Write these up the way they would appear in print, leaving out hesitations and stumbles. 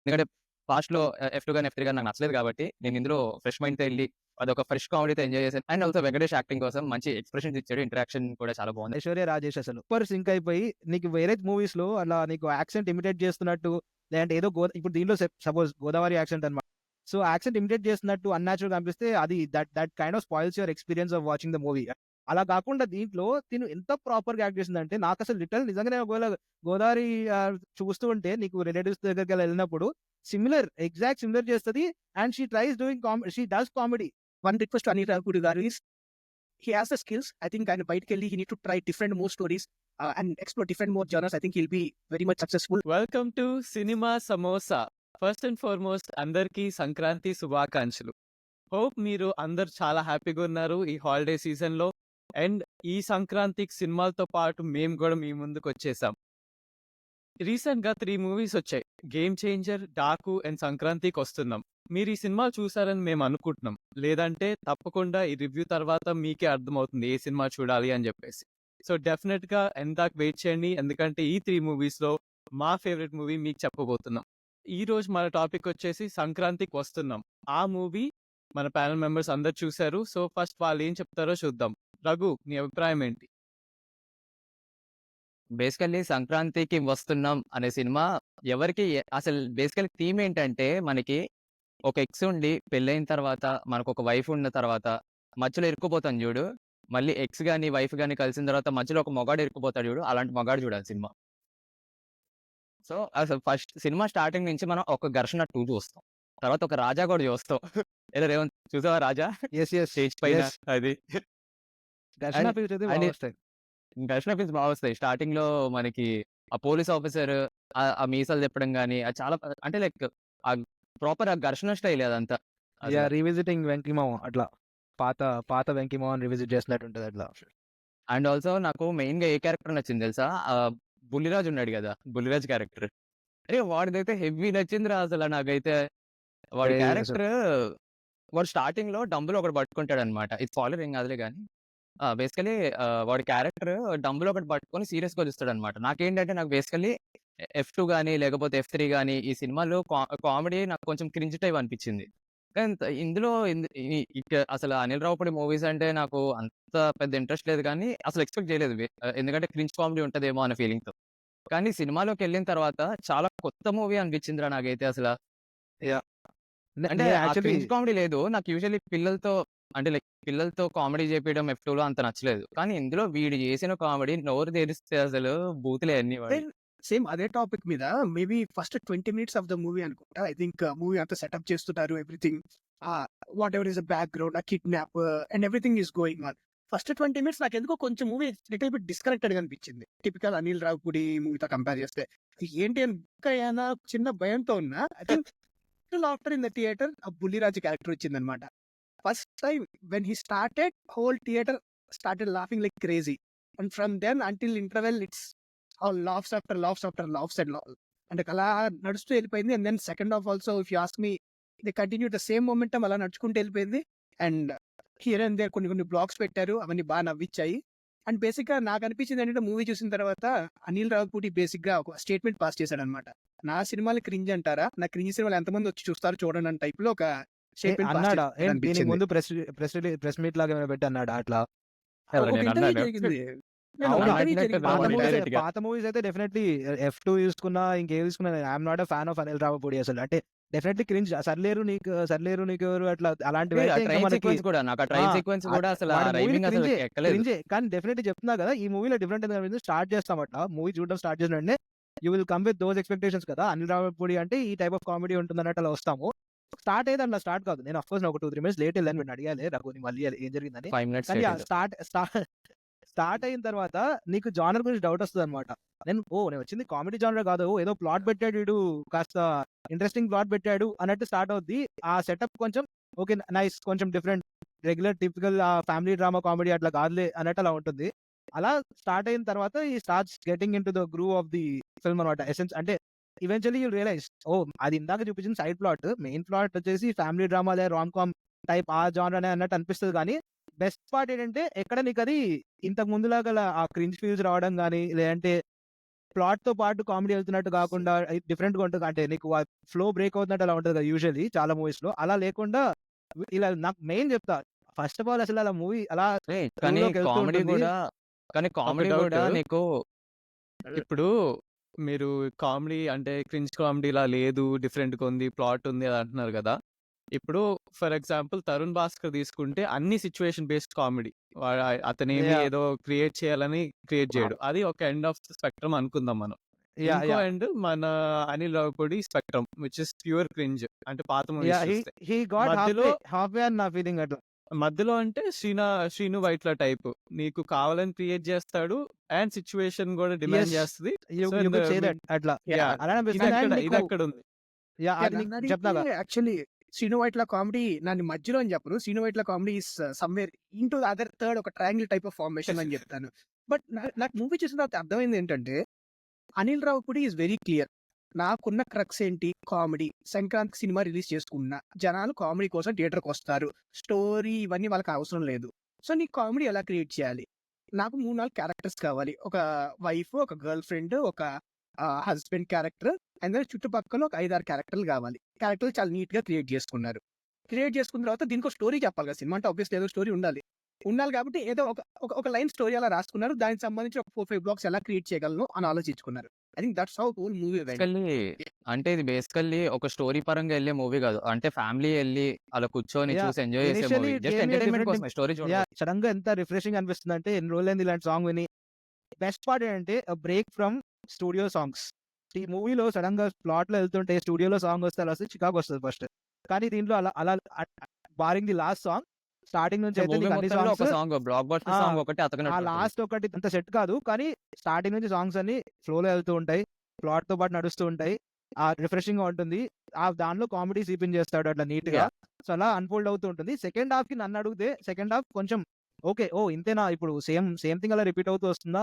ఎందుకంటే పాస్ట్‌లో F2 గాని, F3 గాని నాకు నచ్చలేదు కాబట్టి, నేను ఇందులో ఫ్రెష్ మైండ్‌తో ఎళ్లి అదొక ఫ్రెష్ కామెడీతో ఎంజాయ్ చేశాను. అండ్ ఆల్సో వెంకటేష్ యాక్టింగ్ కోసం మంచి ఎక్స్‌ప్రెషన్స్ ఇచ్చాడు. ఇంటరాక్షన్ కూడా చాలా బాగుంది. ఐశ్వర్య రాజేష్ అసలు సూపర్ సింక్ అయిపోయి నీకు వేరే మూవీస్‌లో అలా నీకు యాక్సెంట్ ఇమిటేట్ చేస్తున్నట్టు లేదంటే ఏదో ఇప్పుడు దీనిలో సపోజ్ గోదావరి యాక్సెంట్ అన్నమాట. సో, యాక్సెంట్ ఇమిటేట్ చేస్తున్నట్టు అన్‌న్యాచురల్‌గా అనిపిస్తే అది that kind of spoils your experience of watching the movie. అలా కాకుండా దీంట్లో తిను ఎంత ప్రాపర్‌గా యాక్ట్ చేసిందంటే నాకసలు లిటరల్లీ నిజంగానే ఒకవేళ గోదావరి చూస్తూ ఉంటే నీకు రిలేటివ్స్ దగ్గరికెళ్ళి ఎళ్ళినప్పుడు ఎగ్జాక్ట్ సిమిలర్ చేస్తది. And she does comedy. One request to Anil Ravipoori garu is he has the skills. I think ఆయన బయటికెళ్ళి he need to try different more stories and explore different more genres. I think he'll be very much successful. Welcome to cinema samosa. First and foremost అందరికీ సంక్రాంతి శుభాకాంక్షలు. Hope మీరు అందరు చాలా హ్యాపీగా ఉన్నారు ఈ హాలిడే సీజన్లో. అండ్ ఈ సంక్రాంతికి సినిమాలతో పాటు మేము కూడా మీ ముందుకు వచ్చేసాం. రీసెంట్గా 3 మూవీస్ వచ్చాయి. గేమ్ చేంజర్, డాకు అండ్ సంక్రాంతికి వస్తున్నాం. మీరు ఈ సినిమా చూసారని మేము అనుకుంటున్నాం. లేదంటే తప్పకుండా ఈ రివ్యూ తర్వాత మీకే అర్థమవుతుంది ఏ సినిమా చూడాలి అని చెప్పేసి. సో డెఫినెట్గా ఎందాక వెయిట్ చేయండి, ఎందుకంటే ఈ 3 మూవీస్లో మా ఫేవరెట్ మూవీ మీకు చెప్పబోతున్నాం. ఈ రోజు మన టాపిక్ వచ్చేసి సంక్రాంతికి వస్తున్నాం. ఆ మూవీ మన ప్యానల్ మెంబర్స్ అందరు చూశారు. సో ఫస్ట్ వాళ్ళు ఏం చెప్తారో చూద్దాం. రఘు, నీ అభిప్రాయం ఏంటి? బేసికల్లీ 'సంక్రాంతికి వస్తున్నాం' అనే సినిమా ఎవరికి అసలు బేసికల్లీ థీమ్ ఏంటంటే, మనకి ఒక ఎక్స్ ఉండి పెళ్ళైన తర్వాత మనకొక వైఫ్ ఉన్న తర్వాత మధ్యలో ఇరుక్కుపోతాం చూడు. మళ్ళీ ఎక్స్ గాని, వైఫ్ గాని కలిసిన తర్వాత మధ్యలో ఒక మగాడు ఇరుక్కుపోతాడు చూడు. అలాంటి మగాడు చూడాలి సినిమా. సో, అసలు ఫస్ట్ సినిమా స్టార్టింగ్ నుంచి మనం ఒక 'ఘర్షణ 2' చూస్తాం. తర్వాత ఒక 'రాజా' కూడా చూస్తాం. ఏదో రేవంత్ చూసావా 'రాజా'? యెస్. స్టేజ్ పైన యెస్. అది. దర్శన అండ్ ఫీల్స్ అయితే అండ్ బాగొస్తాయి. 'ఘర్షణ' ఫీల్స్ బాగొస్తాయి. స్టార్టింగ్‌లో మనకి ఆ పోలీస్ ఆఫీసర్ ఆ మీసాలు తిప్పడం గాని, అది చాలా అంటే లైక్ ఆ ప్రాపర్ ఆ 'ఘర్షణ' స్టైల్ అదంతా. అసల. రీవిజిటింగ్ వెంకీమామ అట్లా. పాత పాత వెంకీమామని రివిజిట్ చేసినట్టు ఉంటది అట్లా. అండ్ ఆల్సో నాకు మెయిన్‌గా ఏ క్యారెక్టర్ నచ్చింది తెలుసా? 'బుల్లిరాజు' ఉన్నాడు గదా! 'బుల్లిరాజు' క్యారెక్టర్. అరే! వాడిదైతే హెవీ నచ్చిందిరా అసల నాకైతే. వాడి అసలు క్యారెక్టర్ వాడు స్టార్టింగ్‌లో డంబుల్ ఒకటి పట్టుకుంటాడనమాట. ఇది స్పాయిలర్ ఏం కాదులే గానీ. బేసికల్లీ వాడి క్యారెక్టర్ డంబుల్ ఒకటి పట్టుకొని సీరియస్‌గా చూస్తాడనమాట. నాకేంటంటే నాకు బేసికల్లీ F2 గాని, లేకపోతే F3 గాని ఈ సినిమాలో కామెడీ నాకు కొంచెం క్రింజ్ టైప్ అనిపించింది. కానీ ఇందులో అసలు అనిల్ రావిపూడి మూవీస్ అంటే నాకు అంత పెద్ద ఇంట్రెస్ట్ లేదు కానీ, అసలు ఎక్స్‌పెక్ట్ చేయలేదు. ఎందుకంటే క్రింజ్ కామెడీ ఉంటదేమో అన్న ఫీలింగ్‌తో. కానీ సినిమాలోకెళ్ళిన తర్వాత చాలా కొత్త మూవీ అనిపించిందిరా నాకైతే అసల. యాహ్! అంటే ఆ యాక్చువల్లీ క్రింజ్ కామెడీ లేదు. నాకు యూజువల్లీ అంటే లైక్ పిల్లలతో కామెడీ చేపియడం F2లో అంత నచ్చలేదు. కానీ ఇందులో వీడు చేసిన కామెడీ నోరు తెరిస్తే అసలు బూతులే అన్నీ వాడివి. సేమ్ అదే టాపిక్ మీద maybe first 20 minutes of the movie అనుకుంటా. ఐ థింక్ మూవీ అంతా సెటప్ చేస్తున్నారు. Everything what ever is the background, kidnap and everything is going on. First 20 minutes నాకెందుకో కొంచెం మూవీ లిటిల్ బిట్ డిస్కనెక్టెడ్‌గా అనిపించింది. టిపికల్ అనిల్ రావిపూడి మూవీతో కంపేర్ చేస్తే. ఏంటి అని బుక్ అయ్యానా చిన్న భయంతో ఉన్నా. I think after in the theatre ఆ బుల్లిరాజు క్యారెక్టర్ వచ్చిందనమాట. First time when he started whole theatre started laughing like crazy. And from then until interval it's all laughs after laughs after laughs and అంటే అలా నడుస్తూ వెళ్ళిపోయింది. And then second half also if you ask me they continue the same momentum అలా నడుచుకుంటూ వెళ్ళిపోయింది. And here and there కొన్ని blocks పెట్టారు. అవన్నీ బాగా నవ్విచ్చాయి. అండ్ బేసిక్‌గా నాకు అనిపించింది ఏంటంటే మూవీ చూసిన తర్వాత అనిల్ రావిపూడి బేసిక్‌గా ఒక స్టేట్మెంట్ పాస్ చేశాడనమాట. నా సినిమాలు క్రింజ్ అంటారా? నా క్రింజ్ సినిమాలు ఎంతమంది వచ్చి చూస్తారు చూడండి అన్న టైప్‌లో ఒక స్టేట్మెంట్ పాస్ అన్నాడా? దీనికి చేశాడనిపించింది. ముందు ప్రెస్ మీట్ లాగా ఏమైనా పెట్టి అన్నాడా అట్లా? ఎవరు ఒక నేను ఇంటర్వ్యూ అన్నాను. జరిగింది. అవునా? ఇంటర్వ్యూ అన్నట్టు జరిగింది. పాత వాడు మూవీస్ డైరెక్ట్‌గా. పాత మూవీస్ అయితే డెఫినెట్‌లీ F2 తీసుకున్నా, ఇంకేది తీసుకున్నా I'm not a fan of Anil Ravipudi అసలు. అంటే డెఫినెట్‌లీ క్రింజ్. సర్లేరు నీకెవరు అట్లా అలాంటివి ఆ అయితే ఇంకా ట్రైన్ మనకి సీక్వెన్స్ కూడా నాకు ఆ ఆ! ట్రైన్ సీక్వెన్స్ కూడా అసలు ఆ వాడి మూవీలో రైమింగ్ అసలు ఎక్కలేదు. క్రింజే. కానీ డెఫినెట్‌లీ చెప్తున్నా కదా! ఈ మూవీలో డిఫరెంట్ ఎందుకంటే స్టార్ట్ చేస్తామట. మూవీ చూడడం స్టార్ట్ చేసిన వెంటనే you will come with those expectations కదా! అనిల్ రావిపూడి అంటే ఈ టైప్ ఆఫ్ కామెడీ ఉంటుందన్నట్టు అలా వస్తాము. స్టార్ట్ అయ్యేది అట్లా స్టార్ట్ కాదు. నేను ఆఫ్‌కోర్స్ ఒక 2, 3 మినిట్స్ లేట్ ఎళ్ళాను. వీడిని అడిగాలే రఘుని మళ్ళీ ఏం జరిగిందని. 5 మినిట్స్ కానీ లేట్ అయింది. స్టార్ట్ అయిన తర్వాత నీకు జానర్ గురించి డౌట్ వస్తదనమాట. నేను వచ్చింది కామెడీ జానర్ కాదు. ఏదో ప్లాట్ పెట్టాడు వీడు, కాస్త ఇంట్రెస్టింగ్ ప్లాట్ పెట్టాడు అన్నట్టు స్టార్ట్ అవుద్ది. ఆ సెటప్ కొంచెం ఓకే. నైస్, కొంచెం different. Regular typical family drama comedy అట్లా కాదులే అన్నట్టు అలా ఉంటుంది. అలా స్టార్ట్ అయిన తర్వాత ఈ starts getting into the groove of the film అనమాట. ఎసెన్స్ అంటే ఈవెన్చువల్లీ యుల్ రియలైజ్ అది ఇందాక చూపించిన సైడ్ ప్లాట్. మెయిన్ ప్లాట్ వచ్చేసి ఫ్యామిలీ డ్రామా లేదా రామ్ కామ్ టైప్ ఆ జానర్ అన్నట్టు అనిపిస్తది గానీ, బెస్ట్ పార్ట్ ఏంటంటే ఎక్కడ నీకది ఇంతకు ముందులాగా ఆ క్రింజ్ ఫీల్స్ రావడం గాని, లేదంటే ప్లాట్ తో పాటు కామెడీ వెళ్తున్నట్టు కాకుండా డిఫరెంట్ గా ఉంటుంది. అంటే నీకు ఫ్లో బ్రేక్ అవుతున్నట్టు అలా ఉంటుంది కదా యూజువల్లీ చాలా మూవీస్ లో. అలా లేకుండా ఇలా నాకు మెయిన్ చెప్తా, ఫస్ట్ ఆఫ్ ఆల్ అసలు అలా మూవీ అలా కానీ ఫ్లోలోకి వెళ్తూ కామెడీ ఉంటుంది. కూడా కానీ కామెడీ డౌట్. కూడా నీకు ఇప్పుడు మీరు కామెడీ అంటే క్రింజ్ కామెడీలా లేదు, డిఫరెంట్‌గా ఉంది, ప్లాట్ ఉంది అని అంటున్నారు కదా! ఇప్పుడు ఫర్ ఎగ్జాంపుల్ 'తరుణ్ భాస్కర్' తీసుకుంటే అన్ని సిట్యుయేషన్ బేస్డ్ కామెడీ. అతనేమి Yeah. ఏదో క్రియేట్ చేయాలని క్రియేట్ చేయడు. అది ఒక ఎండ్ ఆఫ్ ద స్పెక్ట్రమ్ అనుకుందాం మనం. Yeah, ఇంకో yeah. ఎండ్ మన Anil Ravipudi spectrum which is pure cringe. అంటే పాత మూవీస్ Yeah, చూస్తే. he got మధ్యలో halfway అని నా ఫీలింగ్ అట్లా. మధ్యలో అంటే శ్రీను వైట్ల టైప్. నీకు కావాలని క్రియేట్ చేస్తాడు అండ్ సిట్యుయేషన్ కూడా డిమాండ్ Yes. చేస్తది. You So, could say that అట్లా. Yeah. అలా ఇది అనిపిస్తుంది. అక్కడ And ఇది నీకు అక్కడ ఉంది. yeah, అది నీకు చెప్తాగా. యాక్చువల్లీ శ్రీను వైట్ల కామెడీ నన్ను మధ్యలో అని చెప్పను. Srinu Vaitla comedy is somewhere into other third ఒక ట్రయాంగిల్ టైప్ ఆఫ్ ఫార్మేషన్ అని చెప్తాను. బట్ నాకు మూవీ చూసిన తర్వాత అర్థమైంది ఏంటంటే Anil Ravipudi is very clear. నాకున్న క్రక్స్ ఏంటి, కామెడీ. సంక్రాంతి సినిమా రిలీజ్ చేసుకున్నా జనాలు కామెడీ కోసం థియేటర్కి వస్తారు. స్టోరీ ఇవన్నీ వాళ్ళకి అవసరం లేదు. సో నీ కామెడీ ఎలా క్రియేట్ చేయాలి? నాకు 3-4 క్యారెక్టర్స్ కావాలి. ఒక వైఫ్, ఒక గర్ల్ ఫ్రెండ్, ఒక హస్బెండ్ క్యారెక్టర్, అండ్ దెన్ చుట్టుపక్కల ఒక 5-6 క్యారెక్టర్లు కావాలి. క్యారెక్టర్లు చాలా నీట్ గా క్రియేట్ చేసుకున్నారు. క్రియేట్ చేసుకున్న తర్వాత దీనికి స్టోరీ చెప్పాలి కదా. సినిమా అంటే ఆబ్వియస్లీ ఏదో స్టోరీ ఉండాలి కాబట్టి ఏదో ఒక లైన్ స్టోరీ అలా రాసుకున్నారు. దానికి సంబంధించి ఒక 4-5 బ్లాక్స్ ఎలా క్రియేట్ చేయగలను అని ఆలోచించుకున్నారు. I think that's how whole movie went. అంటే ఇది బేసికల్లీ ఒక స్టోరీ పరంగా వెళ్ళే మూవీ కాదు. అంటే ఫ్యామిలీ వెళ్ళి అలా కూర్చొని Yeah. చూసి ఎంజాయ్ చేసే Initially movie. it just gave me a entertainment different కోసమే, స్టోరీ చూడడం. సడన్ గా ఎంత రిఫ్రెషింగ్ అనిపిస్తుంది అంటే ఎన్ని రోజులైంది ఇలాంటి సాంగ్ విని. బెస్ట్ పార్ట్ ఏంటంటే బ్రేక్ ఫ్రమ్ స్టూడియో సాంగ్స్. ఈ మూవీలో సడన్ గా ప్లాట్ లో వెళ్తుంటే స్టూడియోలో సాంగ్ వస్తే అలా వస్తే చికాకు వస్తుంది ఫస్ట్. కానీ దీంట్లో అలా అలా barring the last song starting నుంచి అయితే మూవీ నీకు అన్ని మొత్తంలో ఒక సాంగ్స్ సాంగ్ బ్లాక్ బస్టర్ ఆ, సాంగ్ ఒకటి ఆ అతకనట్టు. లాస్ట్ ఒకటి అంత సెట్ కాదు. కానీ స్టార్టింగ్ నుంచి సాంగ్స్ అన్ని ఫ్లోలో వెళ్తూ ఉంటాయి, ప్లాట్ తో పాటు నడుస్తూ ఉంటాయి. ఆ రిఫ్రెషింగ్ గా ఉంటుంది. ఆ దానిలో కామెడీ సీపింగ్ చేస్తాడు అట్లా నీట్ గా. సో అలా అన్ఫోల్డ్ అవుతూ ఉంటుంది. సెకండ్ హాఫ్ కి నన్ను అడిగితే సెకండ్ హాఫ్ కొంచెం ఓకే, ఓ ఇంతేనా ఇప్పుడు సేమ్ థింగ్ అలా రిపీట్ అవుతూ వస్తుందా,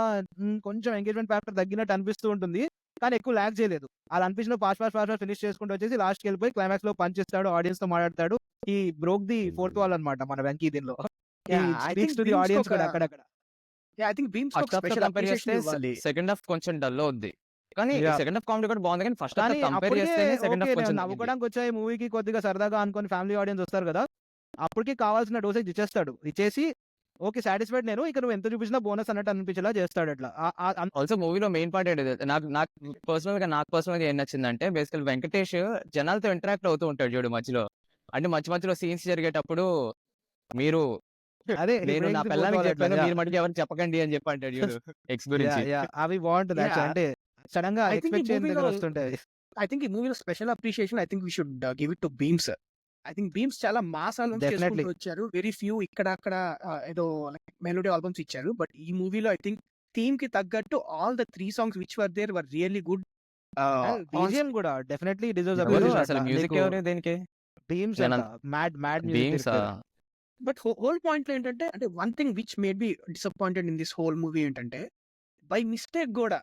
కొంచెం ఎంగేజ్మెంట్ ఫ్యాక్టర్ తగ్గినట్టు అనిపిస్తూ ఉంటుంది. కానీ ఎక్కువ ల్యాక్ చేయలేదు. అలా అనిపించిన ఫాస్ట్ ఫినిష్ చేసుకుంటూ వచ్చేసి లాస్ట్ కి వెళ్ళిపోయి క్లైమాక్స్ లో పంచ్ ఇస్తాడు, ఆడియన్స్ తో మాట్లాడతాడు. ఈ బ్రోక్ ది ఫోర్త్ వాల్ అన్నమాట మన వెంకీ దీనిలో. స్పీక్స్ టు ది ఆడియన్స్ కూడా అక్కడక్కడ. I think Bheems first half special compare చేస్తే అప్రిషియేషన్ ఇవ్వాలి. సెకండ్ హాఫ్ కొంచెం డల్ అవుద్ది. కానీ Yeah. సెకండ్ హాఫ్ కామెడీ కూడా బాగుంది. కానీ ఫస్ట్ హాఫ్ కానీ కంపేర్ అప్పటికే చేస్తేనే సెకండ్ హాఫ్ ఓకే, కొంచెం నవ్వుకోవడానికి వచ్చాయి మూవీకి కొద్దిగా సరదాగా అనుకుని ఫ్యామిలీ ఆడియన్స్ వస్తారు కదా, అప్పటికి కావాల్సిన డోసేజ్ ఇచ్చేస్తాడు. ఇచ్చేసి ఓకే సాటిస్ఫైడ్ నేను, ఇక నువ్వు ఎంత చూపించినా బోనస్ అన్నట్టు అనిపించేలా చేస్తాడు అట్లా. ఆల్సో మూవీలో మెయిన్ పార్ట్ ఏంటిది, నాకు పర్సనల్ గా ఏం నచ్చిందంటే బేసికల్ వెంకటేష్ జనాలతో ఇంటరాక్ట్ అవుతూ ఉంటాడు చూడు మధ్యలో. అంటే మధ్యలో సీన్స్ జరిగేటప్పుడు మీరు అదే నేను నా పిల్లలకి చెప్పాను, మీరు మటుకు ఎవరికి చెప్పకండి అని చెప్పి అంటాడు చూడు ఎక్స్ గురించి. అవి బాగుంటుంది Yeah. actually. అంటే సడన్ గా I think ఎక్స్పెక్ట్ ఈ చేయని దగ్గర movie లో- వస్తుంటాయి. ఐ థింక్ ఈ మూవీలో special appreciation I think we should give it to Bheems. I think Bheems చాలా మాస్ ఆల్బమ్స్ Definitely. చేసుకుంటూ వచ్చారు. వెరీ ఫ్యూ ఇక్కడ అక్కడ ఏదో మెలోడీ ఆల్బమ్స్ ఇచ్చారు. బట్ ఈ మూవీలో ఐ థింక్ థీమ్ కి తగ్గట్టు all the 3 songs which were there were really good. BGM కూడా డెఫినెట్లీ డిజర్వ్స్ ఎవరు అప్రిషియేషన్. అసలు మ్యూజిక్ ఎవరు దీనికి? టీమ్స్ జనం- మ్యాడ్ బీమ్స్ బట్ హోల్ పాయింట్ లో ఏంటంటే అంటే one thing which made me disappointed in this whole movie ఏంటంటే బై మిస్టేక్ కూడా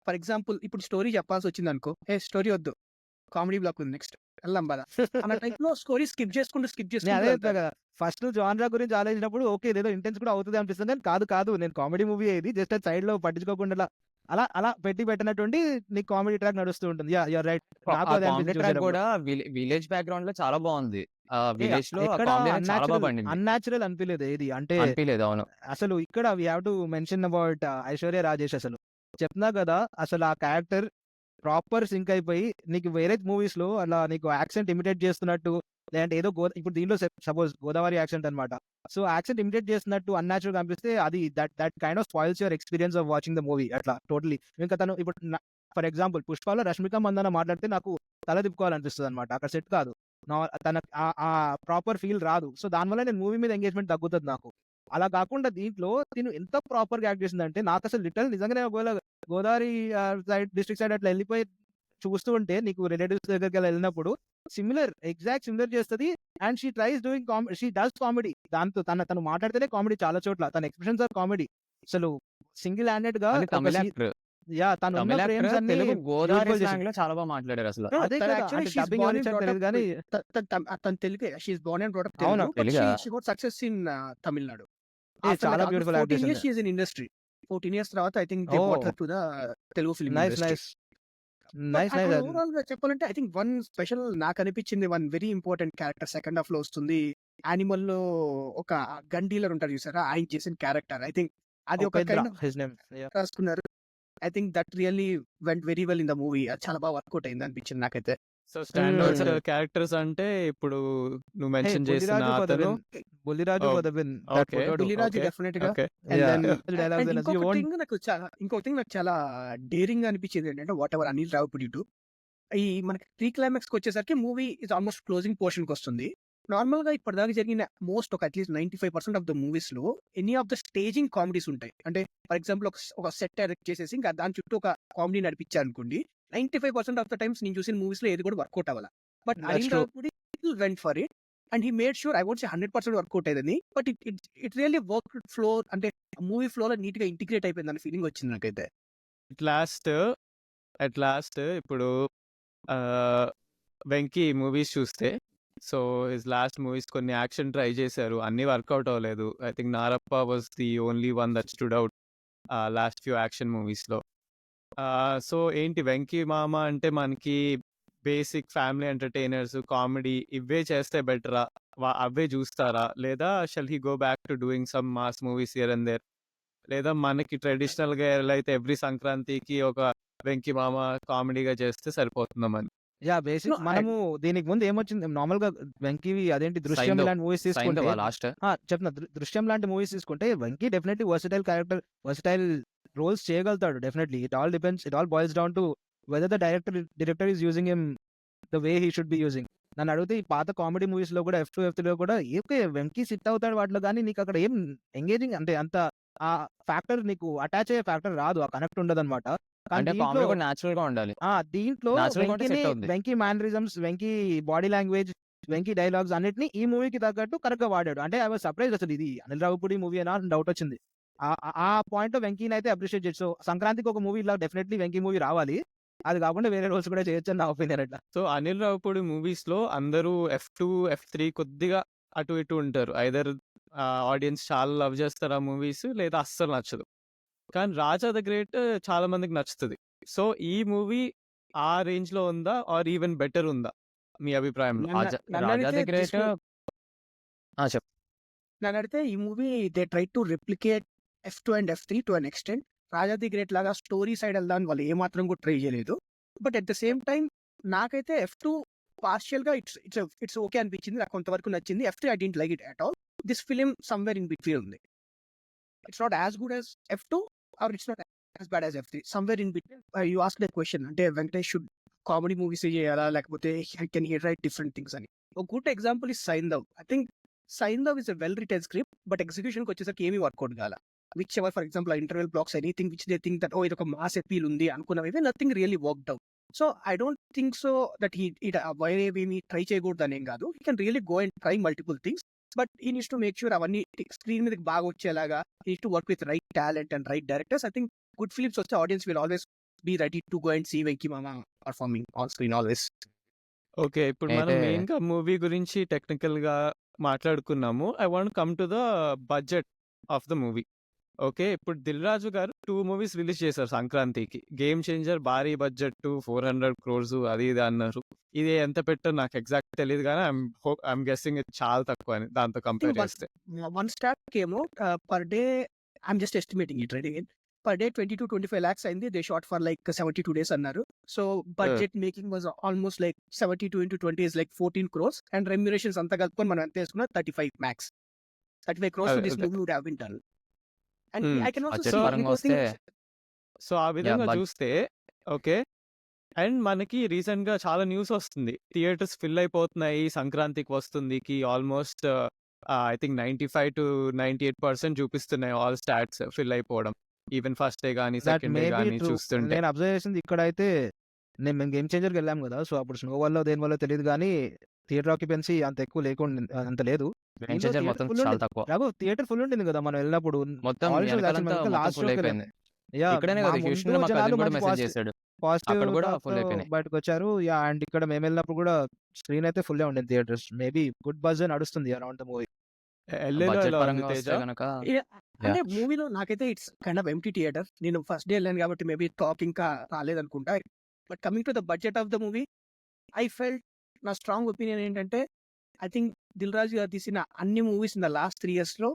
ఫర్ ఎగ్జాంపుల్ ఇప్పుడు స్టోరీ చెప్పాల్సి వచ్చింది అనుకో, ఏ స్టోరీ వద్దు కామెడీ బ్లాక్ ఉంది నెక్స్ట్ వెళ్దాం పద అన్న టైప్ లో స్టోరీ స్కిప్ నేను అదే చెప్తా చేసుకుంటూ కదా, ఫస్ట్ నువ్వు జాన్రా గురించి ఆలోచించినప్పుడు ఓకే ఏదో ఇంటెన్స్ కూడా అవుతుంది అనిపిస్తుంది. కానీ కాదు నేను కామెడీ మూవీ ఇది జస్ట్ సైడ్ లో పట్టించుకోకుండా అలా పెట్టినటువంటి నీకు కామెడీ ట్రాక్ నడుస్తూ ఉంటుంది. You're right. నాకు అదే అనిపించింది ట్రాక్ చూసేటప్పుడు. కూడా విలేజ్ బ్యాక్గ్రౌండ్ లో చాలా బాగుంది. విలేజ్ లో comedy చాలా బాగా పండింది. అన్యాచురల్ అనిపించలేదు ఏది అంటే అనిపించలేదు. అవును, అసలు ఇక్కడ we have to mention about Aishwarya Rajesh. అసలు చెప్తున్నా కదా, అసలు ఆ క్యారెక్టర్ ప్రాపర్ సింక్ అయిపోయి నీకు వేరే మూవీస్ లో అలా నీకు యాక్సెంట్ ఇమిటేట్ చేస్తున్నట్టు, లేదంటే ఏదో ఇప్పుడు దీనిలో సపోజ్ గోదావరి యాక్సెంట్ అన్నమాట. సో యాక్సెంట్ ఇమిటేట్ చేస్తున్నట్టు అన్యాచురల్ గా అనిపిస్తే అది that kind of spoils your experience of watching the movie అట్లా టోటలీ. ఇంకా తను ఇప్పుడు ఫర్ ఎగ్జాంపుల్ పుష్పలో రష్మిక మందన మాట్లాడితే నాకు తల తిప్పుకోవాలనిపిస్తుంది అనమాట. అక్కడ సెట్ కాదు, తన ఆ ప్రాపర్ ఫీల్ రాదు. సో దానివల్ల నేను మూవీ మీద ఎంగేజ్మెంట్ తగ్గుతుంది నాకు. అలా కాకుండా దీంట్లో తిను ఎంత ప్రాపర్ గా యాక్ట్ చేసిందంటే నాకు అసలు లిటరల్ నిజంగానే ఒకవేళ గోదావరి సైడ్ డిస్ట్రిక్ట్ సైడ్ అట్లా వెళ్ళిపోయి చూస్తూ ఉంటే నీకు రిలేటివ్స్ దగ్గరికి వెళ్ళినప్పుడు ఎగ్జాక్ట్ సిమిలర్ చేస్తుంది. And she tries doing she does comedy. దాంతో తను మాట్లాడితేనే కామెడీ చాలా చోట్ల, తన ఎక్స్ప్రెషన్స్ ఆర్ కామెడీ. అసలు సింగిల్ హ్యాండెడ్ గా అది తమిళ యాక్టర్. తను ఉన్న తమిళ frames యాక్టర్ అన్ని తెలుగు గోదావరి beautiful చేసింది. స్లాంగ్ లో చాలా బాగా మాట్లాడారు అసలు. అదే కదా, అంటే dubbing ఎవరు ఇచ్చారో తెలియదు కానీ తన తెలుగే she is born and brought up అవును, తెలుగు, బట్ తెలుగా? She got success in Tamil Nadu. చాలా beautiful actress ఉంది. She is in industry. 14 years తర్వాత I think they what oh! Her to the Telugu film nice. Industry. Nice. But nice. అక్కడ nice. Overall గా చెప్పాలంటే I think one special నాకు అనిపించింది, one very important character second half లో వస్తుంది. Animal లో ఒక గన్ డీలర్ ఉంటారు చూసారా, ఆయన చేసిన క్యారెక్టర్ ఐ థింక్ అది ఒక Upendra kind of his name. Yeah! రాసుకున్నారు. I think that really went very well in the movie. అది చాలా బాగా వర్కౌట్ అయింది అనిపించింది నాకైతే. So stand out hmm. Characters అంటే ఇప్పుడు నువ్వు హే! మెన్షన్ చేసిన బుల్లిరాజు ఫర్ ద అతను. Win. Bulliraju oh for the win. That okay. బుల్లోడు. బుల్లిరాజు ఓకే. డెఫినెట్ గా. Okay. And yeah! Then dialogues అయినా యూ ఇంకొక వోంట్. థింగ్ నాకు చాలా డేరింగ్ అనిపించింది ఏంటంటే what ever Anil Ravipudi to ఈ మనకి ప్రీ క్లైమాక్స్ కి వచ్చేసరికి movie is almost closing portion కి వస్తుంది. నార్మల్ గా ఇప్పటిదాకా జరిగిన మోస్ట్ ఒక అట్లీస్ట్ 95% ఆఫ్ ద మూవీస్ లో any of the staging comedies ఉంటాయి. అంటే ఫర్ ఎగ్జాంపుల్ ఒక సెట్ డైరెక్ట్ చేసేసి ఇంకా దాని చుట్టూ ఒక కామెడీ నడిపించారు అనుకోండి, 95% ఆఫ్ ద టైమ్స్ నేను చూసిన మూవీస్ లో ఏది కూడా వర్కౌట్ అవ్వాలి. But that's Anil true. Ravipudi went for it and he made sure, I won't say 100% work out అయ్యేదని, but it really work flow, అంటే మూవీ ఫ్లో లో నీట్ గా ఇంటిగ్రేట్ అయిపోయింది అన్న ఫీలింగ్ వచ్చింది నాకైతే. అట్ లాస్ట్ ఇప్పుడు వెంకీ మూవీస్ చూస్తే, సో హిస్ లాస్ట్ మూవీస్ కొన్ని యాక్షన్ ట్రై చేశారు, అన్ని వర్కౌట్ అవ్వలేదు. I think Narappa was the only one that stood out last few action movies లో. సో ఏంటి వెంకీ మామ అంటే మనకి బేసిక్ ఫ్యామిలీ ఎంటర్టైనర్స్, కామెడీ ఇవే చేస్తే బెటరా, అవే చూస్తారా, లేదా shall he go back to doing some mass movies here and there, లేదా మనకి ట్రెడిషనల్ గా ఎలా అయితే ఎవ్రీ సంక్రాంతికి ఒక వెంకీ మామ కామెడీగా చేస్తే సరిపోతుందామని? యాహ్! బేసిక్ No, మనము దీనికి ముందు ఏమొచ్చింది నార్మల్‌గా వెంకీవి అదేంటి 'దృశ్యం' సైంధవ్. ఇలాంటి మూవీస్ తీసుకుంటే సైంధవా లాస్ట్? చెప్తున్నా 'దృశ్యం' లాంటి మూవీస్ తీసుకుంటే వెంకీ డెఫినెట్‌లీ వర్సటైల్ రోల్స్ చేయగలుగుతాడు definitely. It all boils down to whether the director is using him the way he should be using. నన్ను అడిగితే ఈ పాత కామెడీ మూవీస్‌లో కూడా 'ఎఫ్2, ఎఫ్3' కూడా ఓకే వెంకీ సిట్ అవుతాడు వాటిలో, గానీ నీకు అక్కడ ఏం ఎంగేజింగ్ అంటే అంత ఆ ఫ్యాక్టర్ నీకు అటాచ్ అయ్యే ఫ్యాక్టర్ రాదు. ఆ కనెక్ట్ ఉండదన్నమాట. కానీ అంటే దీంట్లో కామెడీ కూడా నేచురల్ గా ఉండాలి. దీంట్లో నేచురల్ గా ఉంటే సెట్ అవుద్ది. Venky mannerisms, Venky body language, Venky dialogues అన్నిటిని ఈ మూవీకి తగ్గట్టు కరెక్ట్ గా వాడాడు. అంటే ఐ వాస్ సర్ప్రైజ్ అసలు ఇది అనిల్ రావిపూడి మూవీ అని డౌట్ వచ్చింది. ఆ పాయింట్ లో వెంకీని అయితే అప్రిషియేట్ చేయొచ్చు. సో సంక్రాంతికి ఒక మూవీ ఇలా డెఫినెట్లీ వెంకీ మూవీ రావాలి. అది కాకుండా వేరే రోల్స్ కూడా చేయొచ్చు అని నా ఒపీనియన్ అట్లా. సో అనిల్ రావిపూడి మూవీస్ లో అందరూ F2, F3 కొద్దిగా అటు ఇటు ఉంటారు. ఐదర్ ఆడియన్స్ చాలా లవ్ చేస్తారు ఆ మూవీస్, లేదా అస్సలు నచ్చదు. కానీ రాజా ద గ్రేట్ చాలా మందికి నచ్చుతుంది. సో ఈ మూవీ ఆ రేంజ్ లో ఉందా, ఆర్ ఈవెన్ బెటర్ ఉందా మీ అభిప్రాయంలో? నన్ను రాజా అడిగితే ది గ్రేట్. చెప్పు. నన్ను అడిగితే ఈ movie they try to replicate F2 and F3 to an extent. Raja the great లాగా స్టోరీ సైడ్ వెళ్దామని వాళ్ళు ఏమాత్రం కూడా ట్రై చేయలేదు. But at the same time నాకైతే F2 పార్షియల్ గా ఇట్స్ ఓకే అనిపించింది, నాకు కొంతవరకు నచ్చింది. F3 I don't like it at all. This film somewhere in between ఉంది. It's not as good as F2 or it's not as bad as F3, somewhere in between. You asked a question, అంటే Venkatesh should comedy movies చేయాలా లేకపోతే can he write different things అని. ఒక good example is Saindhav. I think Saindhav is a well written script, but ఎగ్జిక్యూషన్కి వచ్చేసరికి ఏమీ work out కాల. Which ever for example interval blocks, anything which they think that oh ఇది ఒక మాస్ అపీల్ ఉంది అనుకున్నవి nothing really worked out. So I don't think so that వేరేవి try చేయకూడదు అనేం కాదు. He can really go and try multiple things, but he needs to make sure అవన్నీ screen మీదకి బాగా వచ్చేలాగా he needs to work with right talent and right directors. I think good films వస్తే audience will always be ready to go and see Venky మామ performing on screen always. Okay, ఇప్పుడు మనం అయితే main గా మూవీ గురించి టెక్నికల్ గా మాట్లాడుకున్నాము. I want come to the budget of the movie. Okay, ఇప్పుడు దిల్ రాజు గారు 2 మూవీస్ రిలీజ్ చేశారు సంక్రాంతికి. గేమ్ చేంజర్ భారీ బడ్జెట్ 400 crores అది ఇది అన్నారు. ఇది ఎంత పెట్టారు నాకు ఎగ్జాక్ట్ తెలియదు, కానీ ఐఎమ్ గెస్సింగ్ ఇది చాలా తక్కువ అని దాంతో కంపేర్ చేస్తే. వన్ స్టార్ ఏమో per day, I'm just estimating it right again, per day 20 to 25 lakhs అయింది. They shot for like 72 days అన్నారు. So budget making was almost like 72 into 20 is like 14 crores, అండ్ రెమ్యురేషన్స్ అంతా కలుపుకొని మనం ఎంత వేసుకున్నా 35 max. 35 crores to this movie would have been done. And I can also budget see పరంగా because వస్తే so ఆ విధంగా బడ్ చూస్తే ఓకే. అండ్ మనకి రీసెంట్ గా చాలా న్యూస్ వస్తుంది, థియేటర్స్ ఫిల్ అయిపోతున్నాయి, సంక్రాంతికి వస్తుందికి ఆల్మోస్ట్ ఐ థింక్ 95 to 98% చూపిస్తున్నాయి ఆల్ స్టాట్స్ ఫిల్ అయిపోవడం, ఈవెన్ ఫస్ట్ డే కానీ that second day may be కానీ ట్రూ. చూస్తుంటే. నేను అబ్జర్వ్ చేసింది ఇక్కడైతే మేము గేమ్ చేంజర్కి వెళ్ళాం కదా, సో అప్పుడు స్నో వల్ల దేని వల్ల తెలియదు కానీ థియేటర్ ఆక్యుపెన్సీ అంత ఎక్కువ లేకుండా అంత లేదు. గేమ్ దీంట్లో చేంజర్ థియేటర్ మొత్తం ఫుల్ చాలా తక్కువ. రఘు థియేటర్ ఫుల్ ఉంటుంది కదా మనం వెళ్ళినప్పుడు. మొత్తం ఆల్ షోస్ యాక్చువల్ వెనకాలంతా మేము మొత్తం లాస్ట్ ఫుల్ షోకి వెళ్ళాం. అయిపోయింది. యా ఇక్కడనే మా కదా ముందు హ్యూస్టన్ లో మా జనాలు కజిన్ కూడా మంచి మెసేజ్ చేశాడు, పాజిటివ్ అక్కడ కూడా టాక్ ఫుల్ తో అయిపోయినాయి. బయటకు వచ్చారు. యా అండ్ ఇక్కడ మేము వెళ్ళినప్పుడు కూడా స్క్రీన్ అయితే ఫుల్ ఉండింది థియేటర్స్. మేబీ గుడ్ బజ్ నడుస్తుంది అరౌండ్ ద మూవీ. ఎల్ఏలో బడ్జెట్ ఎలా ఉంది పరంగా తేజ? వస్తే గనక అంటే మూవీలో నాకైతే it's kind of empty theatre. నేను ఫస్ట్ డే వెళ్ళాను కాబట్టి మేబీ టాక్ ఇంకా రాలేదనుకుంటా. But coming to the budget of the movie, I felt నా స్ట్రాంగ్ ఒపీనియన్ ఏంటంటే, ఐ థింక్ దిల్ రాజు గారు తీసిన అన్ని movies in the last 3 years లో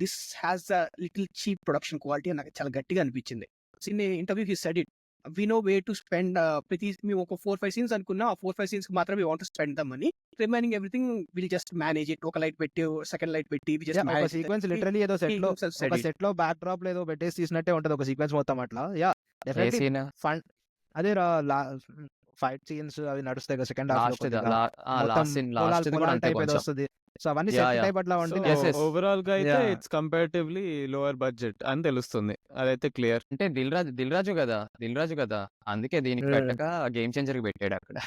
this has a little cheap production quality అని నాకు చాలా గట్టిగా అనిపించింది. In interview he said it, we no way to spend ప్రతి మేము ఒక 4-5 సీన్స్ అనుకున్నా, ఆ 4-5 సీన్స్ మాత్రమే want to spend the money. Remaining everything will just manage it. ఒక లైట్ పెట్టి సెకండ్ లైట్ పెట్టి వి జస్ట్ ఒక మేనేజ్ సీక్వెన్స్ లిటరలీ ఏదో సెట్ లో బ్యాక్ డ్రాప్ లో ఏదో పెట్టేసి తీసినట్టే ఉంటది ఒక సీక్వెన్స్ మొత్తం అట్లా. యా ఏ డెఫినెట్లీ సీన్ ఫన్. అదే ఫైట్ సీన్స్ అవి నడుస్తాయి కదా సెకండ్ హాఫ్ లో లాస్ట్ కొద్దిగా లాస్ట్ మొత్తం సీన్ పొలాలు లాస్ట్ కూడా పొలాలు అంతే టైప్ ఏదో కొంచెం. వస్తుంది. సో అవన్నీ యా సెట్ యా టైప్ అట్లా సో ఉంటే Yes, yes. ఓవరాల్ గా అయితే yeah it's comparatively lower budget అని తెలుస్తుంది. అదైతే క్లియర్. అంటే దిల్ రాజు కదా అందుకే దీనికి పెట్టక గేమ్ చేంజర్ కి పెట్టాడు అక్కడ.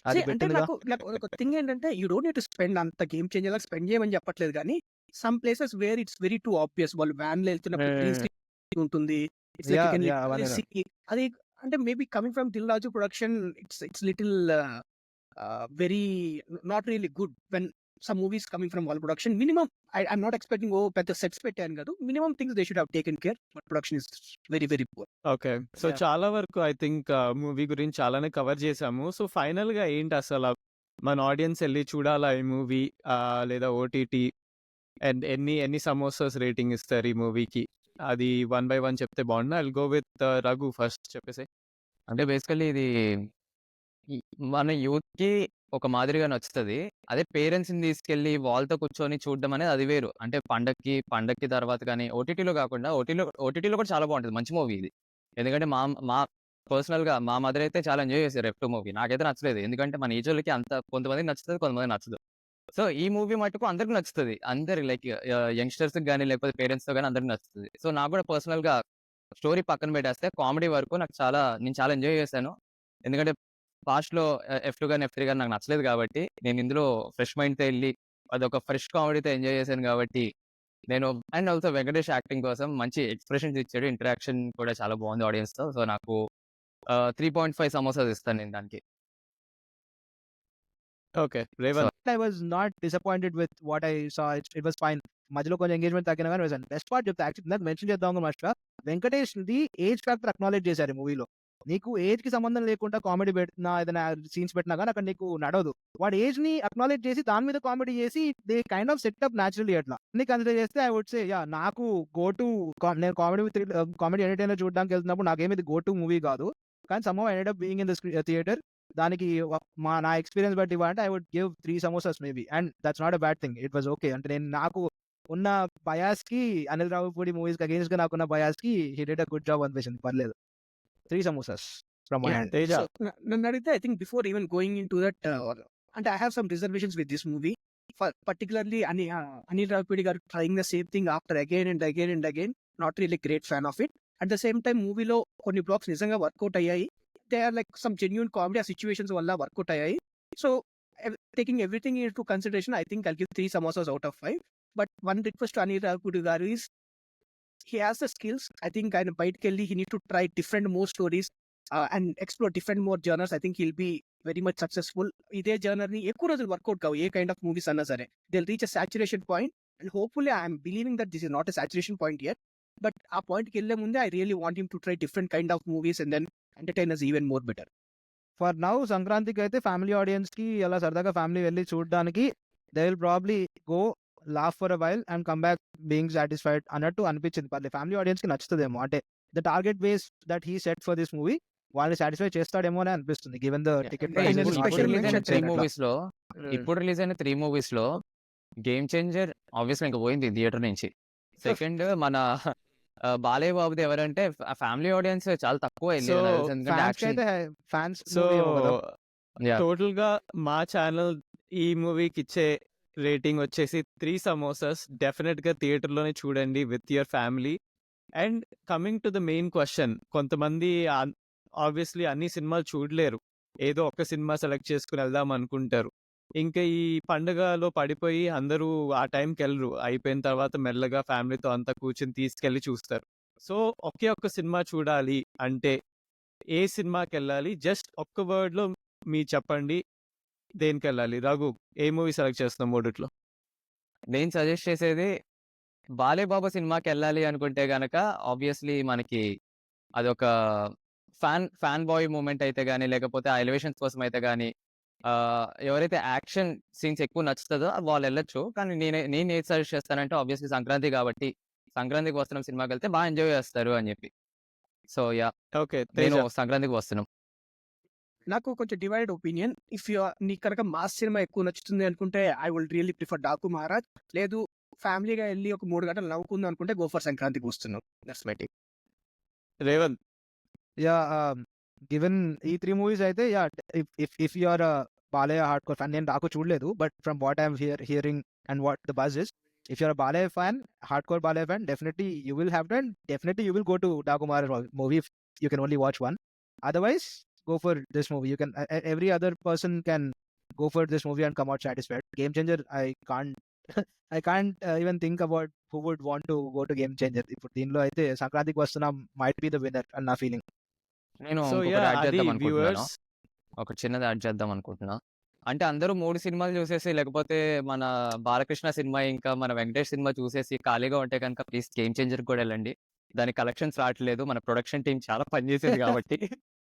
అది అంటే పెట్టిందిగా. నాకు ఒక థింగ్ ఏంటంటే, you don't need to spend అంత గేమ్ చేంజర్ లాగా స్పెండ్ చేయమని చెప్పట్లేదు, కానీ some places where it's very too obvious. వాళ్ళు వ్యాన్ లో వెళ్తున్నప్పుడు గ్రీన్ స్క్రీన్ ఉంటుంది. It's like ya you can ya అవన్నీ లిటరల్లీ సీ అది. అంటే maybe coming from Dil Raju production, it's little very not really good when some movies coming from వాళ్ళ production. Minimum I'm not expecting oh పెద్ద sets పెట్టాను కాదు, minimum things they should have taken care, but production is very very poor. Okay. So yeah చాలా వరకు I think movie గురించి చాలానే cover చేసాము. So final గా ఏంటి అసలు మన ఆడియన్స్ వెళ్ళి చూడాలా ఈ మూవీ లేదా ఓటీటీ, అండ్ ఎన్ని సమోసాస్ రేటింగ్ ఇస్తారు ఈ మూవీకి? అది 1 by 1 చెప్తే బాగుండు. I will go with Raghu first చెప్పేసి. అంటే బేసికల్లీ ఇది మన యూత్ కి ఒక మాదిరిగా నచ్చుతది. అదే పేరెంట్స్ ని తీసుకెళ్లి వాళ్ళతో కూర్చొని చూడడం అనేది అది వేరు. అంటే పండక్కి తర్వాత కానీ ఓటీటీలో కాకుండా ఓటీటీలో కూడా చాలా బాగుంటది. మంచి మూవీ ఇది. ఎందుకంటే మా మా పర్సనల్ గా మా మదర్ అయితే చాలా ఎంజాయ్ చేశారు F2 మూవీ. నాకైతే నచ్చలేదు. ఎందుకంటే మన ఏజ్ వాళ్ళకి అంత కొంతమందికి నచ్చుతది, కొంతమందికి నచ్చదు. సో ఈ మూవీ మటుకు అందరికి నచ్చుతది. అందరి లైక్ యంగ్‌స్టర్స్ గాని లేకపోతే పేరెంట్స్ తో గాని అందరికి నచ్చుతది. సో నాకు కూడా పర్సనల్ గా స్టోరీ పక్కన పెట్టేస్తే కామెడీ వరకు నేను చాలా ఎంజాయ్ చేశాను. ఎందుకంటే పాస్ట్‌లో F2 గాని, F3 గాని నాకు నచ్చలేదు కాబట్టి, నేను ఇందులో ఫ్రెష్ మైండ్‌తో ఎళ్లి అదొక ఫ్రెష్ కామెడీతో ఎంజాయ్ చేశాను కాబట్టి, అండ్ ఆల్సో వెంకటేష్ యాక్టింగ్ కోసం మంచి ఎక్స్‌ప్రెషన్స్ ఇచ్చాడు. ఇంటరాక్షన్ కూడా చాలా బాగుంది ఆడియన్స్‌తో. సో నాకు 3.5 సమోసాస్ ఇస్తాను నేను దానికి. Okay. So Revanth. I was not disappointed with what I saw. It was fine. మధ్యలో కొంచెం ఎంగేజ్మెంట్ తగ్గిన కానీ బెస్ట్ పార్ట్ చెప్తే యాక్చువల్లీ ఇందాక మెన్షన్ చేద్దాం మర్చిపోయా. Venkatesh the age factor acknowledge చేశారు ఈ మూవీలో. నీకు ఏజ్ కి సంబంధం లేకుండా కామెడీ పెట్టినా ఏదైనా సీన్స్ పెట్టినా కానీ అక్కడ నీకు నడవదు. వాడు ఏజ్ ని అక్నాలెడ్జ్ చేసి దాని మీద కామెడీ చేసి they kind of setup naturally అట్లా అన్ని కన్సిడర్ చేస్తే ఐ వుడ్ సే యా నాకు గో టు నేను కామెడీ ఎంటర్టైనర్ చూడడానికి వెళ్తున్నప్పుడు నాకేమి ఇది గో టు మూవీ కాదు. కానీ somehow ended up being in the theatre. దానికి నా ఎక్స్పీరియన్స్ బట్టి ఇవ్వాలంటే I would give 3 samosas maybe, and that's not a bad thing. It was okay. అంటే నేను నాకు ఉన్న బయాస్ కి అనిల్ రావిపూడి మూవీస్ కి అగేన్స్ట్ గా నాకున్న బయాస్ కి he did a good job అనిపించింది. పర్లేదు. 3 samosas from my hand. Teja. So నన్ను అడిగితే, I think before even going into that, అంటే I have some reservations with this movie. Particularly Anil Ravipudi garu trying the same thing after again and again and again. Not really great fan of it. At the same time మూవీలో కొన్ని blocks నిజంగా work out అయ్యాయి. They are like some genuine comedy, ఆ situations వల్ల work out అయ్యాయి. So taking everything in to consideration, I think I'll give 3 samosas out of 5. But one request to Anil Ravipudi గారు is, he has the skills. I think ఆయన బయటకు వెళ్ళి he need to try different more stories and explore different more genres. I think he'll be very much successful. ఇదే జర్నర్ ని ఎక్కువ రోజులు work out కావు ఏ kind of movies అన్నా సరే. they'll reach a saturation point, and hopefully I am believing that this is not a saturation point yet, but ఆ point కి వెళ్ళే ముందే I really want him to try different kind of movies and then entertain us even more better. For now సంక్రాంతికి అయితే family audience కి అలా సరదాగా family వెళ్ళి చూడడానికి they will probably go laugh for a while and come back being satisfied అన్నట్టు అనిపించింది. పర్లేదు ఫ్యామిలీ ఆడియన్స్ కి నచ్చుతుందేమో. అంటే the target base that he set for this movie వాళ్ళని సాటిస్ఫై చేస్తాడేమో అని అనిపిస్తుంది given the ticket And price. then special mention ఇప్పుడు రిలీజ్ అయిన 3 మూవీస్ లో గేమ్ చేంజర్ ఆబ్వియస్లీ ఇంకా పోయింది థియేటర్ నుంచి. సెకండ్ మన బాలయ్య బాబుది ఎవరంటే ఫ్యామిలీ ఆడియన్స్ చాలా తక్కువ వెళ్ళి So, ఎందుకంటే ఫ్యాన్స్ యాక్షన్ అయితే ఫ్యాన్స్ సో Yeah. టోటల్ గా మా ఛానల్ ఈ మూవీకి ఇచ్చే రేటింగ్ వచ్చేసి 3 సమోసాస్. డెఫినెట్ గా థియేటర్ లోనే చూడండి with your family. And coming to the main question, కొంతమంది ఆబ్వియస్లీ అన్ని సినిమాలు చూడలేరు, ఏదో ఒక సినిమా సెలెక్ట్ చేసుకుని వెళ్దాం అనుకుంటారు. ఇంకా ఈ పండుగలో పడిపోయి అందరూ ఆ టైంకి వెళ్ళరు. అయిపోయిన తర్వాత మెల్లగా ఫ్యామిలీతో అంతా కూర్చొని తీసుకెళ్లి చూస్తారు. సో ఒకే ఒక్క సినిమా చూడాలి అంటే ఏ సినిమాకి వెళ్ళాలి? జస్ట్ ఒక్క వర్డ్ లో మీ చెప్పండి, దేనికి వెళ్ళాలి? రఘు, ఏ మూవీ సెలెక్ట్ చేస్తున్నాం మూడిట్లో? నేను సజెస్ట్ చేసేది 'బాలయ్య బాబు' సినిమాకెళ్ళాలి అనుకుంటే గనక ఆబ్వియస్‌లీ మనకి అదొక ఫ్యాన్ బాయ్ మూమెంట్ అయితే గాని, లేకపోతే ఆ ఎలివేషన్స్ కోసం అయితే గాని, ఎవరైతే యాక్షన్ సీన్స్ ఎక్కువ నచ్చుతదో వాళ్ళెళ్ళొచ్చు. కానీ నేనేది సజెస్ట్ చేస్తానంటే ఆబ్వియస్‌లీ సంక్రాంతి కాబట్టి, సంక్రాంతికి వస్తున్నాం సినిమాకెళ్తే ఎంజాయ్ చేస్తారు అని చెప్పి. So yeah! ఓకే. నేను తేజ. సంక్రాంతికి వస్తున్నాం. నాకు కొంచెం డివైడెడ్ ఒపీనియన్. ఇఫ్ నీకు కనుక మాస్ సినిమా ఎక్కువ నచ్చుతుంది అనుకుంటే I will really prefer 'Daaku Maharaj'. లేదు ఫ్యామిలీగా ఎళ్లి ఒక 3 గంటలు నవ్వుకుందాం అనుకుంటే గో ఫర్ 'సంక్రాంతికి వస్తున్నాం'. That's my take. Revanth. Given ఈ 3 మూవీస్ అయితే if you are Balayya hardcore fan, నేను డాకు చూడలేదు. But from what I'm hearing and what the buzz is, if you are Balayya fan, hardcore Balayya fan, definitely you will have to, and definitely you will go to Daaku Maharaj movie if you can only watch one. Otherwise, go for this movie. You can every other person can go for this movie and come out satisfied. Game Changer, I can't even think about who would want to go to Game Changer. ఇప్పుడు దీనిలో అయితే సంక్రాంతికి వస్తున్నాం might be the winner అని నా feeling. నేను so ఇంకొకటి yeah! Add అది చేద్దాం అనుకుంటున్నాను. వ్యూవర్స్. ఒక చిన్నది యాడ్ చేద్దాం అనుకుంటున్నా. అంటే అందరూ 3 సినిమాలు చూసేసి, లేకపోతే మన బాలకృష్ణ సినిమా, ఇంకా మన వెంకటేష్ సినిమా చూసేసి ఖాళీగా ఉంటే గనుక ప్లీజ్ 'గేమ్ చేంజర్'కి కూడా ఎళ్ళండి. దానికి కలెక్షన్స్ రావట్లేదు. మన ప్రొడక్షన్ టీమ్ చాలా పని చేసింది కాబట్టి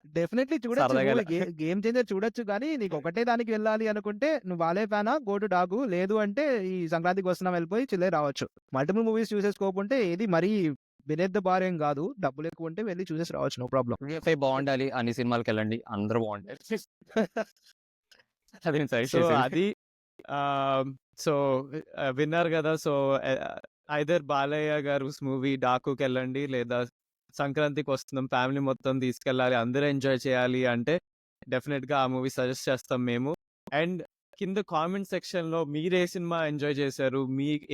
డెఫినెట్లీ చూడొచ్చు సరదాగా మూవీ. గేమ్ చేంజర్ చూడొచ్చు, కానీ నీకు ఒకటే దానికి వెళ్ళాలి అనుకుంటే నువ్వు బాలయ్య ఫ్యానా, గో టు డాగు. లేదు అంటే ఈ సంక్రాంతికి వస్తున్నాం వెళ్ళిపోయి చిల్లే రావచ్చు. మల్టిపుల్ మూవీస్ చూసే స్కోప్ ఉంటే ఏది మరీ బినేత్ ద బార్ ఏం కాదు. డబ్బులు ఎక్కువ ఉంటే వెళ్ళి చూసేసి రావచ్చు, నో ప్రాబ్లం. యూఎఫ్ఐ బాగుండాలి, అన్ని సినిమాలకెళ్ళండి. అందరూ బాగుండాలి. అది నేను సజెస్ట్ సో చేసేది. అది సో విన్నారు కదా. సో ఐదర్ బాలయ్య గారు మూవీ 'డాకు'కి వెళ్ళండి, లేదా సంక్రాంతికి వస్తున్నాం ఫ్యామిలీ మొత్తం తీసుకెళ్ళాలి, అందరూ ఎంజాయ్ చేయాలి అంటే డెఫినెట్‌గా ఆ మూవీ సజెస్ట్ చేస్తాం మేము. అండ్ కింద కామెంట్ సెక్షన్‌లో మీరు ఏ సినిమా ఎంజాయ్ చేశారు,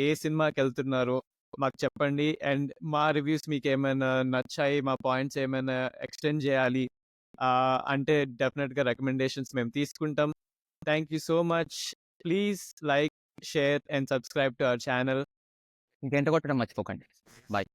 ఏ సినిమాకెళ్తున్నారో మాకు చెప్పండి. అండ్ మా రివ్యూస్ మీకేమైనా నచ్చాయి, మా పాయింట్స్ ఏమైనా ఎక్స్టెండ్ చేయాలి అంటే డెఫినెట్‌గా రికమెండేషన్స్ మేము తీసుకుంటాం. Thank you so much. Please like, share and subscribe to our channel. గంట కొట్టడం మర్చిపోకండి. బాయ్.